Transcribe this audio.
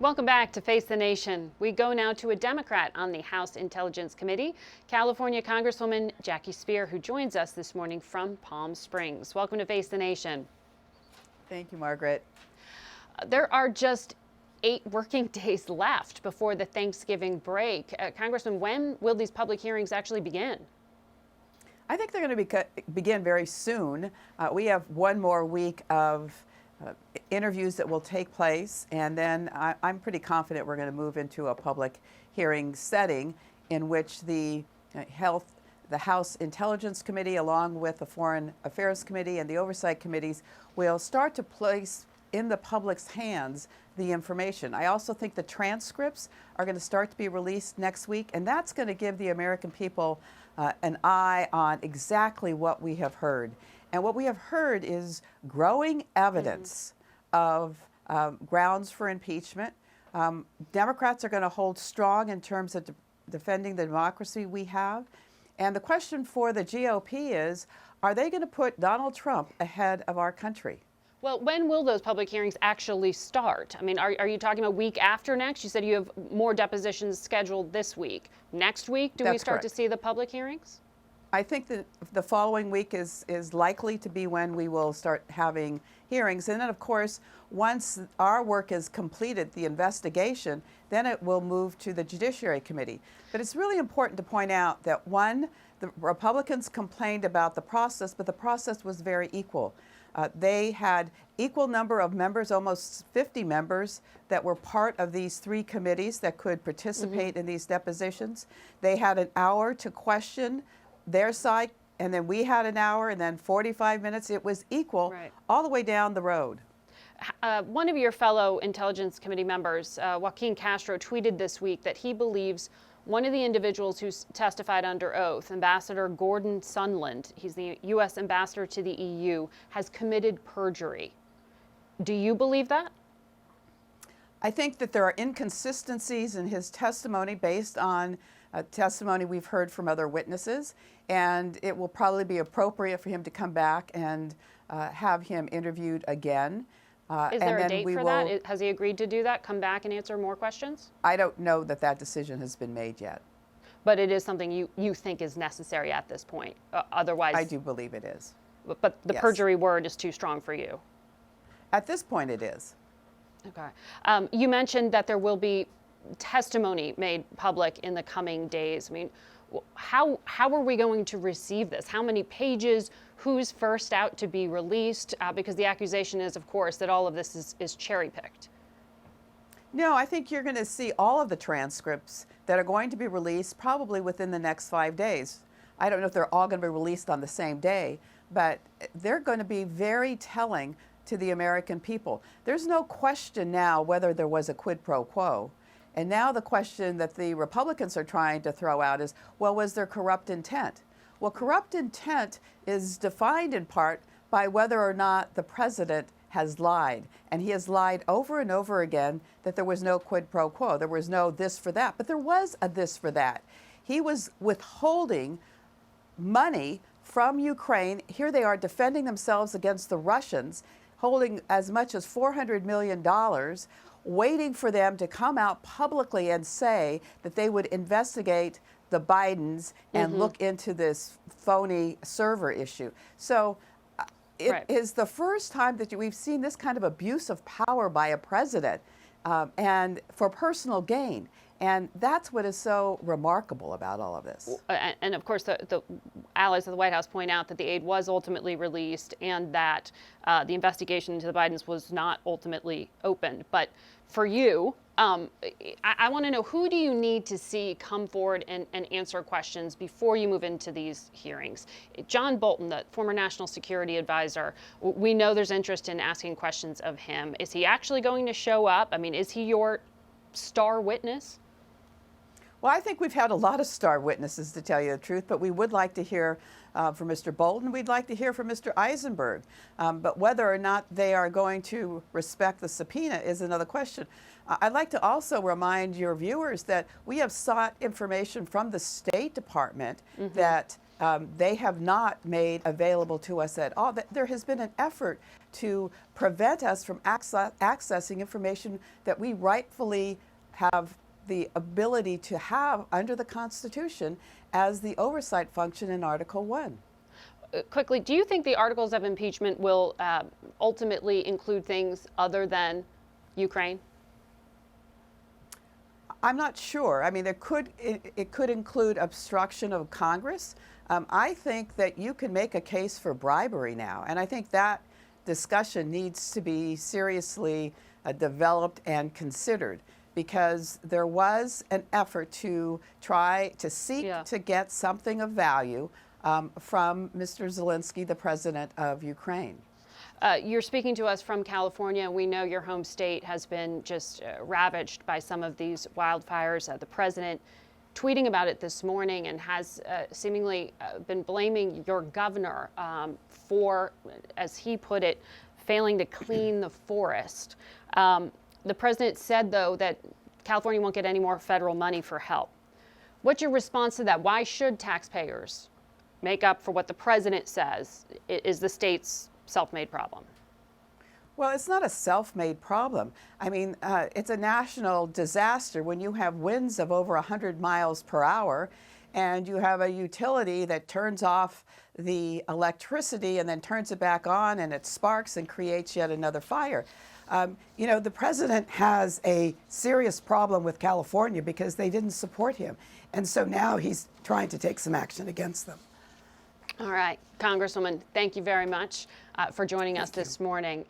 Welcome back to Face the Nation. We go now to a Democrat on the House Intelligence Committee, California Congresswoman Jackie Speier, who joins us this morning from Palm Springs. Welcome to Face the Nation. Thank you, Margaret. There are just 8 working days left before the Thanksgiving break. Congressman, when will these public hearings actually begin? I think they're going to begin very soon. We have one more week of interviews that will take place, and then I'm pretty confident we're going to move into a public hearing setting in which the House Intelligence Committee, along with the Foreign Affairs Committee and the Oversight Committees, will start to place in the public's hands the information. I also think the transcripts are going to start to be released next week, and that's going to give the American people an eye on exactly what we have heard. And what we have heard is growing evidence of grounds for impeachment. Democrats are going to hold strong in terms of defending the democracy we have. And the question for the GOP is, are they going to put Donald Trump ahead of our country? Well, when will those public hearings actually start? I mean, are you talking about week after next? You said you have more depositions scheduled this week. Next week, do we start to see the public hearings? I think that the following week is likely to be when we will start having hearings. And then, of course, once our work is completed, the investigation, then it will move to the Judiciary Committee. But it's really important to point out that, one, the Republicans complained about the process, but the process was very equal. They had equal number of members, almost 50 members, that were part of these 3 committees that could participate in these depositions. They had an hour to question their side, and then we had an hour, and then 45 minutes. It was equal all the way down the road. One of your fellow Intelligence Committee members, Joaquin Castro, tweeted this week that he believes one of the individuals who testified under oath, Ambassador Gordon Sondland, he's the U.S. ambassador to the EU, has committed perjury. Do you believe that? I think that there are inconsistencies in his testimony based on testimony we've heard from other witnesses, and it will probably be appropriate for him to come back and have him interviewed again. Is there a date for that? Has he agreed to do that? Come back and answer more questions? I don't know that that decision has been made yet. But it is something you think is necessary at this point. Otherwise, I do believe it is. But the perjury word is too strong for you. At this point, it is. Okay. You mentioned that there will be testimony made public in the coming days. I mean, how are we going to receive this? How many pages? Who's first out to be released? Because the accusation is, of course, that all of this is cherry-picked. No, I think you're going to see all of the transcripts that are going to be released probably within the next 5 days. I don't know if they're all going to be released on the same day, but they're going to be very telling to the American people. There's no question now whether there was a quid pro quo. And now the question that the Republicans are trying to throw out is, well, was there corrupt intent? Well, corrupt intent is defined in part by whether or not the president has lied. And he has lied over and over again that there was no quid pro quo. There was no this for that, but there was a this for that. He was withholding money from Ukraine. Here they are defending themselves against the Russians, holding as much as $400 million, waiting for them to come out publicly and say that they would investigate the Bidens and look into this phony server issue. So it is the first time that we've seen this kind of abuse of power by a president and for personal gain. And that's what is so remarkable about all of this. And of course, the allies of the White House point out that the aid was ultimately released and that the investigation into the Bidens was not ultimately opened. But for you, I want to know, who do you need to see come forward and answer questions before you move into these hearings? John Bolton, the former national security advisor, we know there's interest in asking questions of him. Is he actually going to show up? I mean, is he your star witness? Well, I think we've had a lot of star witnesses, to tell you the truth, but we would like to hear from Mr. Bolton. We'd like to hear from Mr. Eisenberg. But whether or not they are going to respect the subpoena is another question. I'd like to also remind your viewers that we have sought information from the State Department that they have not made available to us at all. There has been an effort to prevent us from accessing information that we rightfully have the ability to have under the Constitution as the oversight function in Article 1. Quickly, do you think the articles of impeachment will ultimately include things other than Ukraine? I'm not sure. I mean, it could include obstruction of Congress. I think that you can make a case for bribery now, and I think that discussion needs to be seriously developed and considered, because there was an effort to try to seek to get something of value from Mr. Zelensky, the president of Ukraine. You're speaking to us from California. We know your home state has been just ravaged by some of these wildfires. The president tweeting about it this morning and has seemingly been blaming your governor for, as he put it, failing to clean the forest. The president said, though, that California won't get any more federal money for help. What's your response to that? Why should taxpayers make up for what the president says is the state's self-made problem? Well, it's not a self-made problem. I mean, it's a national disaster when you have winds of over 100 miles per hour and you have a utility that turns off the electricity and then turns it back on, and it sparks and creates yet another fire. You know, the president has a serious problem with California because they didn't support him. And so now he's trying to take some action against them. All right, Congresswoman, thank you very much for joining us this morning.